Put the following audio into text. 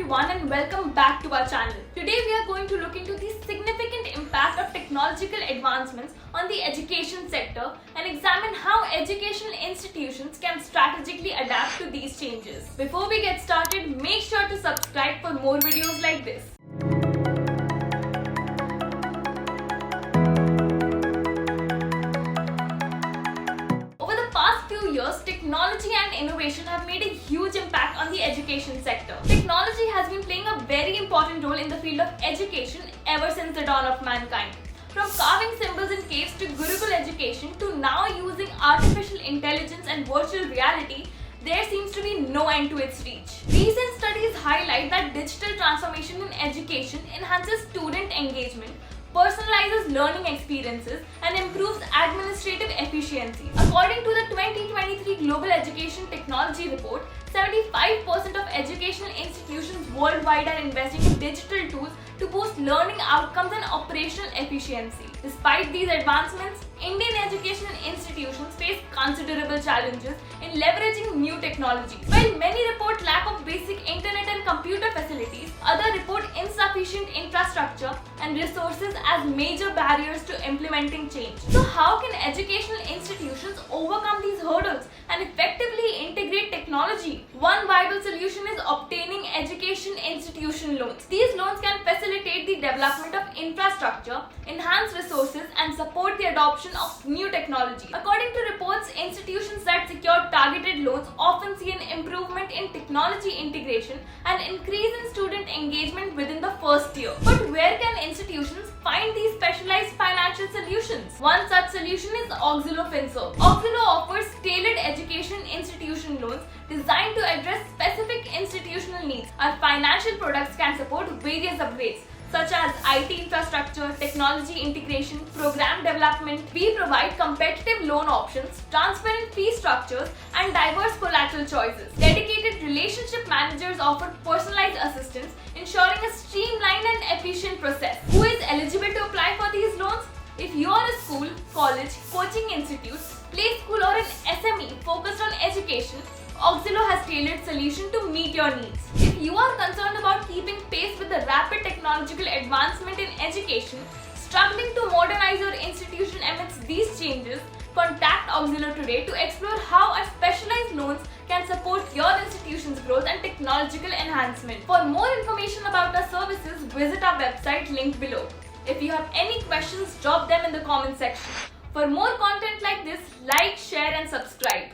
everyone and welcome back to our channel. Today we are going to look into the significant impact of technological advancements on the education sector and examine how educational institutions can strategically adapt to these changes. Before we get started, make sure to subscribe for more videos like this. Years, technology and innovation have made a huge impact on the education sector. Technology has been playing a very important role in the field of education ever since the dawn of mankind. From carving symbols in caves to Gurukul education to now using artificial intelligence and virtual reality, there seems to be no end to its reach. Recent studies highlight that digital transformation in education enhances student engagement, personalizes learning experiences, and improves administrative efficiency. According to the 2023 Global Education Technology Report, 75% of educational institutions worldwide are investing in digital tools to boost learning outcomes and operational efficiency. Despite these advancements, Indian educational institutions face considerable challenges in leveraging new technologies. While many report lack of basic internet and computer facilities, others report insufficient infrastructure and resources as major barriers to implementing change. So how can educational institutions overcome these hurdles and effectively integrate technology? One viable solution is obtaining education institution loans. These loans can facilitate the development of infrastructure, enhance resources, and support the adoption of new technology. According to reports, institutions that secure targeted loans often see an improvement in technology integration and increase in student engagement within the first year. But where can institutions find these specialized financial solutions? One such solution is Auxilo FinServe. Auxilo offers tailored education institution loans designed to address specific institutional needs. Our financial products can support various upgrades such as IT infrastructure, technology integration, program development. We provide competitive loan options, transparent fee structures, and diverse collateral choices. Dedicated relationship managers offer personalized assistance, ensuring a streamlined and efficient process. Who is eligible to apply for these loans? If you are a school, college, coaching institute, play school, or an SME focused on education, Auxilo has tailored solution to meet your needs. If you are concerned about keeping pace with the rapid technological advancement in education, struggling to modernize your institution amidst these changes, contact Auxilo today to explore how our specialized loans can support your institution's growth and technological enhancement. For more information about our services, visit our website linked below. If you have any questions, drop them in the comment section. For more content like this, like, share, and subscribe.